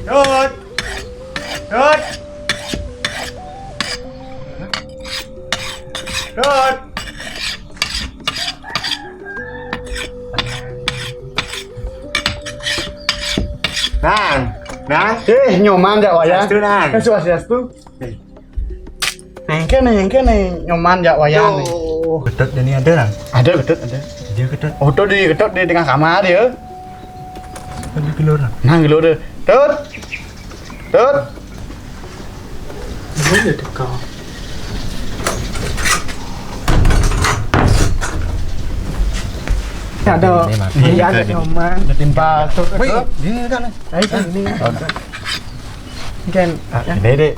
Dut. Dut. Dut. Nang. Nyoman jak wayang. Swastiastu, Nang. Swastiastu. Yang kene nyoman jak wayang nih. Gedut ini ada, Nang. Ada gedut ada. Dia gedut. Oh, tuh di gedut di tengah kamar dia. Kan di luar, Nang. Nah, gitu deh. Tut. Tut. Mana kau? Ada dia ada nyoman. Timpa tut. Wih, dia kan. Ayo sini. Kan Ini deh.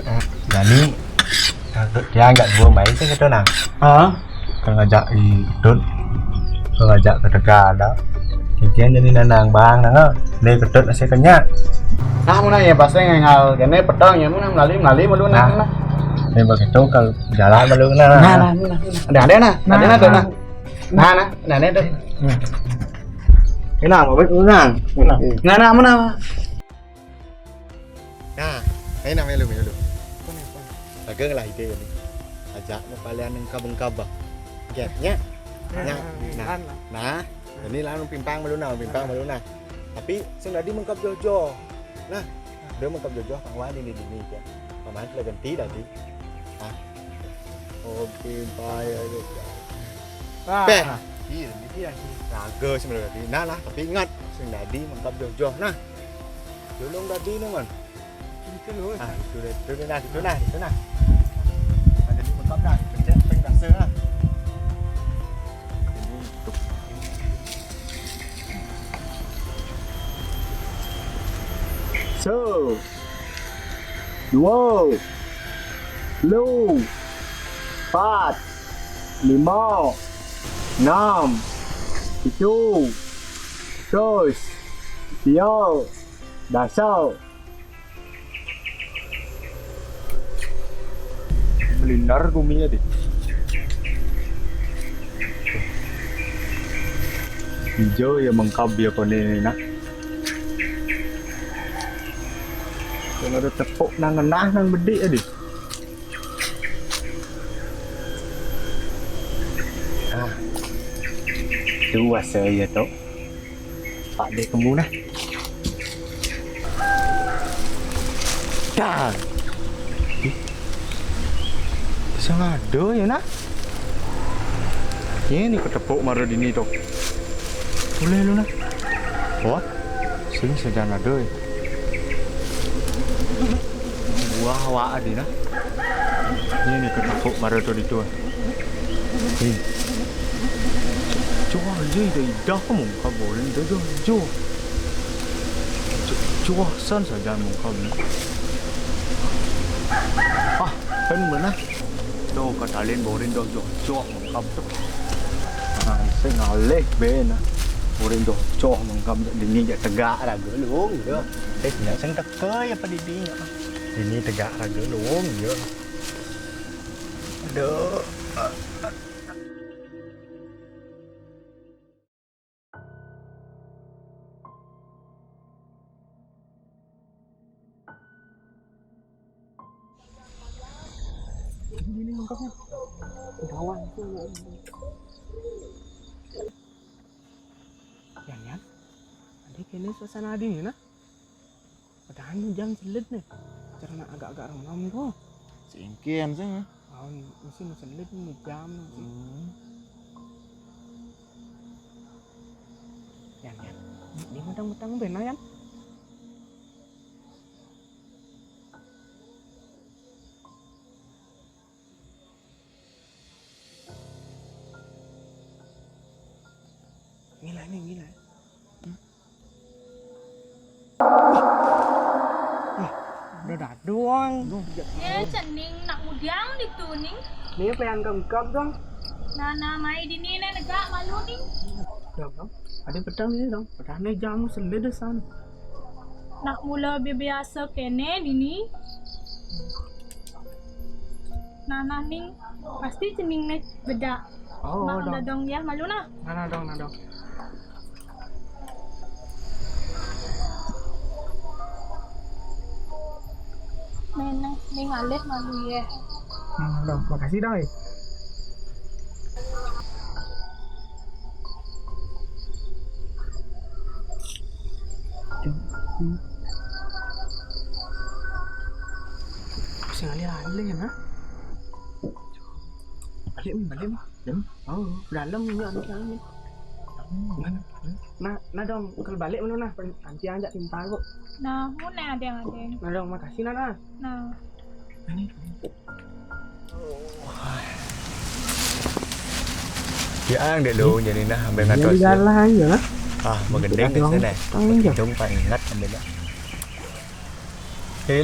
Jadi dia nggak dua main sih gitu, Nang. Kalau ngajak di gedut, kalau ngajak ke Tegal dah. Kikian jadi nanang bang, nang. Ini gedut masih kenyat. Nah, mana ya pasti ngal kene petang ya mana melalui malu nah. Ini begitu kalau jalan malu nah. Ada nah. Nah, ada. Cái nào mà biết uống nào? Nah, mana? Nah, cái nào melu. Agak lah ide ini. Ajak kalian yang kabang-kabang. Gapnya. Nah, ini lah pimpang malu nah. Tapi sing tadi mengkap Jojo. Nah, dia mengkap Jojo kang Wan ini ya. Paman sudah ganti tadi. Oh, pimpai aja. Iya, ini raga sebenarnya. Nah, tapi ingat sing tadi mengkap Jojo. Nah, Jolong tadi nih, Man. Itu nah. Ada di mengkap dah, pencet peng dasar lah. So, 2 lu 4 5 6 7 terus 3 dasar Melindar guminya deh. Hijau ya mengkap ya kone nak. Kalau ada tepuk nang bedik ya deh. Itu wasa ya tu. Pak dek kamu nah. Dah. Sangat ada ya nak. Ini ketepuk marah dini tu. Boleh lu nak. Wah, sini sedang ada. Wah, wah ada nak. Ini ketepuk marah tu di tu. Cua aja dah kamu boleh dah jo. Cua san saja muka ni. Kan mana? Đâu có thả lên bố lên đâu rồi cho mong cầm tức sẽ ngào lê bên nè bố lên rồi cho mong cầm để nhìn vậy tegak là gỡ luôn nữa thế thì sẽ tắc cơi apa di đi nữa thì ini tegak là gỡ luôn nữa aduh ini mangkapnya. Kawan tu. Jangan. Ada kene suasana adi ni nah. Padahal jam selit ni. Karena agak-agak ramai tu. Singkian sih. Mesti selit ni jam. Jangan. Dia matang-matang benar kan? Gila. Udah dah doang. Cening nak mudang di tu ning. Ni pengen kemkap dong. Nana mai di ni negak malu ning. Dong. Ada petang ni dong. Petang ni jamu selit sana. Nak mula biasa kene di ni. Nana ning pasti cening ni bedak. Oh, Mak dong. dong ya malu nah. Nah dong. ning alih malu ya. Dong, makasih dong. Pusing alih-alih ya, balik. Oh, dalam ni ni. Nah dong, kalau balik mana nah, nanti ajak timpal kok. Nah, muna ada. Nah dong, makasih nah. Nah, Dia ang deh lu jadi nah ambil ngatos. Jadi jalan ya lah. Ah, magendeng di sana. Hidung paling ingat ambil dah.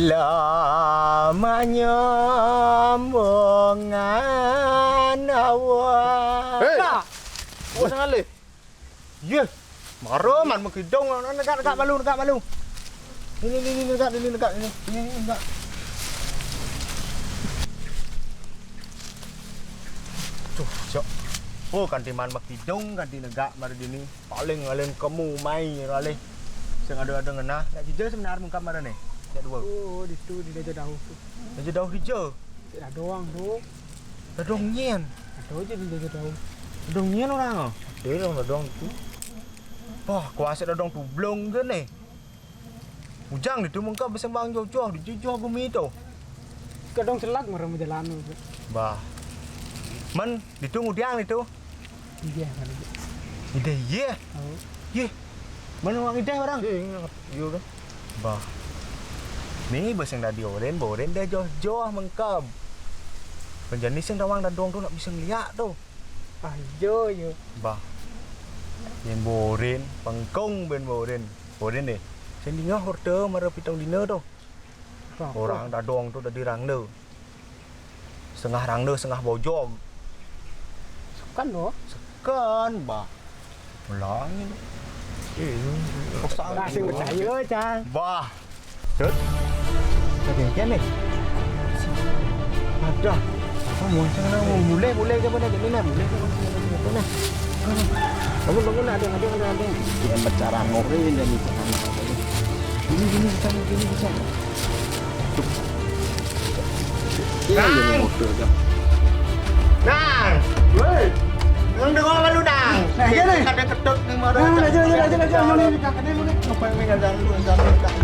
Lamanya mongan awan. Oh sangat le. Ye. Maro man makidong dekat balu. Ini dekat ini. Ini dekat. Tuh, cok. Oh, kanti man makidong, kanti negak mari dini. Paling ngalen kamu mai rale. Sing ada ngena. Nak jujur sebenarnya mungkap mana nih? Cak dua. Oh, itu di deja daun tu. Deja daun hijau. Dah doang tu. Dah dong nyen. Ada je di deja daun. Dong nyen orang. Dia dah dong tu. Wah, kuasa dah dong tu blong ke ni. Ujang itu mungkap bersembang jauh-jauh di jauh bumi tu. Kadang celak marah jalan tu. Bah. Man, itu ngudiang itu. Iya kan. Ide ye. Oh. Ye. Mana orang ide orang? Yo kan. Bah. Ni beseng dah dioren dah jauh mengkap. Penjenis yang dawang dan dong tu nak bisa lihat tu. Ah, yo. Bah. Yang boren, pengkong ben boren. Boren ni. Sen dinga horte mara pitong dina tu. Orang dah dong tu dah dirang tu. Setengah rang tu, setengah bojom. Kan lo. Kan, bah. Melang ni. Tak sing percaya cang. Bah. Tut. Kan ni. Ada. Apa mau sana boleh ke mana jadi nak boleh ke mana. Bangun ada. Dia bicara ngorin dan itu kan. Gini bisa. Ini motor tu. Nang. Woi. Nang dengar apa lu nang? Nah, iya ni. Ada ketuk ni mara. Nah, aja. Mana ni kat ni lu ni. Apa yang mengajar lu kat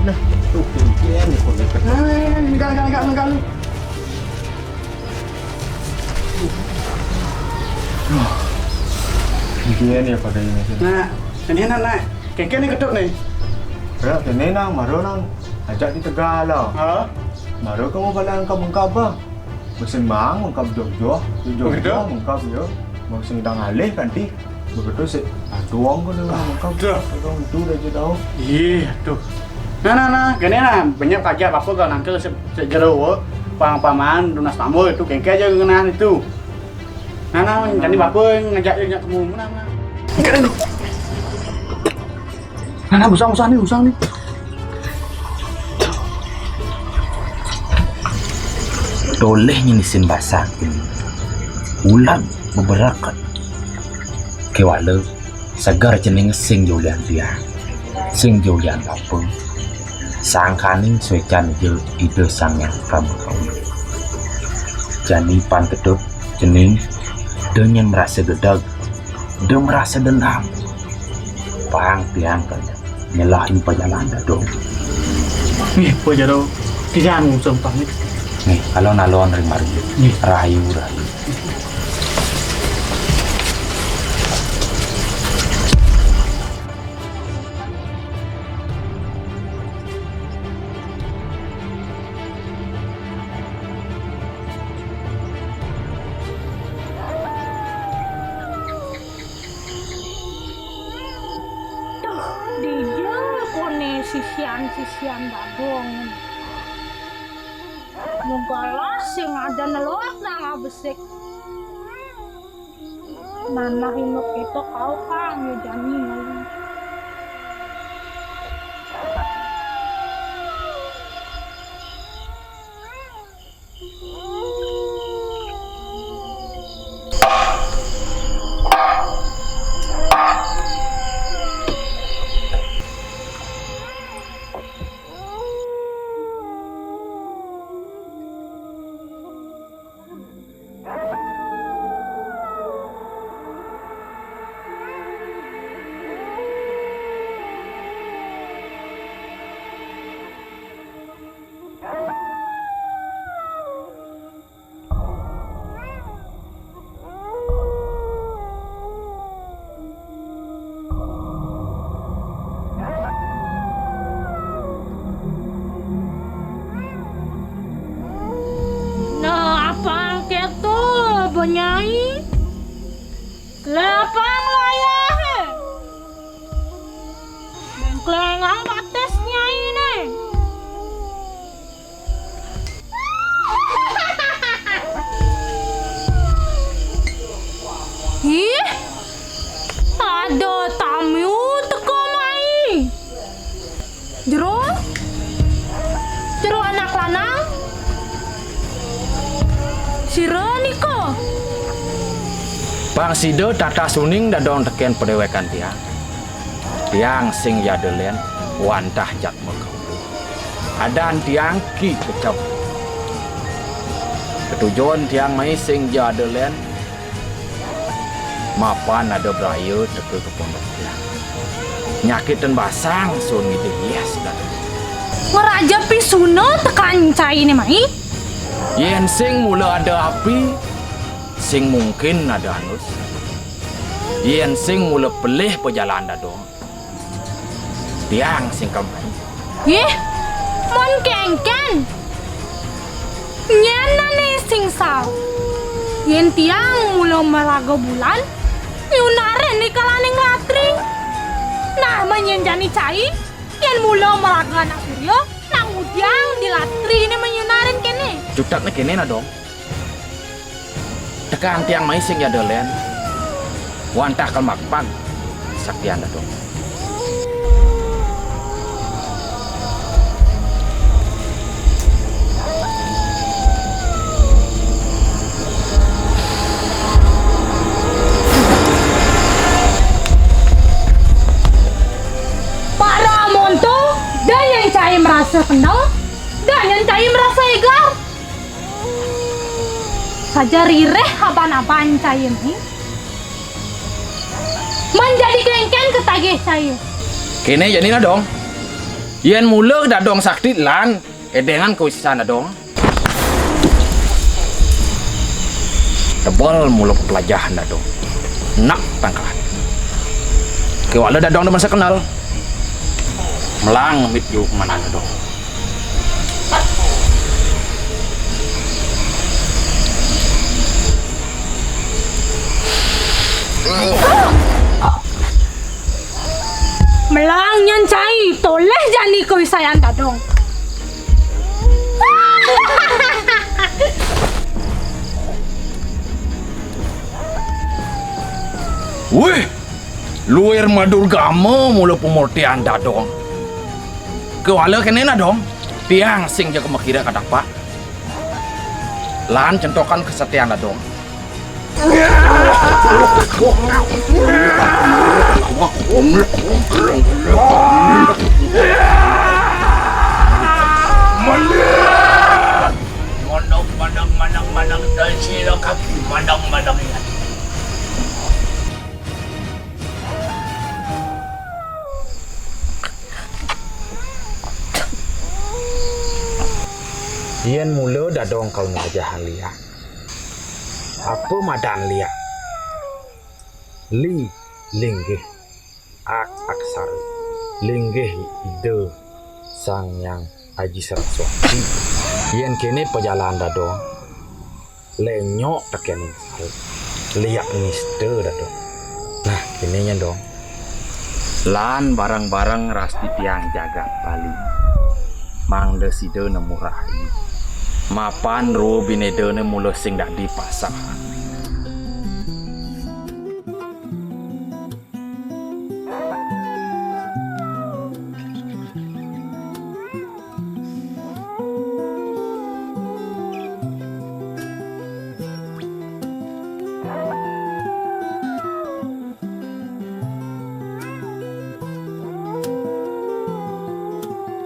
nah. Tu pikiran ni kau ni. Enggak lu. Pikiran ni apa dah ini? Nah, ini nak. Kengkeng ni ketuk ni. Ya, ini nang mara nang. Ajak di Tegal lah. Ha? Mara kamu balang kau mengkap bah. Bersembang mengkap jauh-jauh mengkap ya. Masing dang alih kanti. Begitu doang ko na mengkap. Doang itu dah je tahu. Iya tuh. Nah, gini nah banyak kajian apa kau nangkel sejero paman lunas tamu itu kengke aja ngenahan itu. Nah, jadi bapak ngajak kamu mana. Nah, usang nih. Dolehnya nisin basah ini ulang beberapa kewala segar jeneng sing julian apa sangkaning suecan je ide sang yang kamu jani pan kedut jeneng dengan merasa gedag dan merasa dendam pang tiang kan nyelahin perjalanan dong Nih, apa jaro kian sumpah nih. nih kalau nalon ring rayu dia kone sisian badong. Mugalah sing ada nelok nang abesek. Nana hinuk itu kau kan ya jani ngali. nyai. Lepang layah. Dan kelengang bates nyai nih. Ih, ada tamu teko mai. Jero anak lanang. Sira niko. Bang Sido tata suning dadong teken pedewekan tiang. Tiang sing yadelen wantah jat mekau. Adan tiang ki kecap. Ketujuan tiang mai sing yadelen mapan ada beraya teke ke pondok tiang. Nyakit dan basang sun gitu yes dah. Ngeraja pisuna tekan cai ni mai. Yen sing mula ada api, sing mungkin ada anus. Yen sing mula pelih perjalanan dadong. Tiang sing kampai. Ih, mon kengken. Nyana ni sing saw. Yen tiang mula meraga bulan, nyunaren ni kalaning latri. Nah, menyenjani cai, yen mula meraga anak suryo, nang udiang di latri ni menyunaren kene. Cutak ni kene na dong. Tekan tiang mai sing ya dolen. Wantah kal makpag saktian na dong. Para monto, dan yang cai merasa kenal, dan yang cai merasa egar. Saja rireh aban-aban cai ini. Menjadi kelengken ketagih cai. Kene jadi na dong. Yen mula dadong sakti lan edengan ko sana dong. Tebal mula pelajahan na dong. Nak pangkalan. Kewala dadong masa kenal. Melang mit yu mana na dong. Melang nyan cai, toleh jani ko isayan dadong. Wih, luar madur gama mula pemurtian dadong. Kewala kene na dong. Tiang sing jaga makira kadapa. Lan centokan kesetiaan dadong. Mandang dan sila kaki mandang yan. Yen mula dadong kau najahan liya. Apa madan liya? Li linggih aksar linggih ide sang yang Haji Saraswati. Yen kene perjalanan dadong lenyok teken liak niste dadong. Nah kene nya dong. Lan barang-barang rasti tiang jaga bali. Mang de side nemu rahi. Mapan ro binedene mula sing dak dipasang.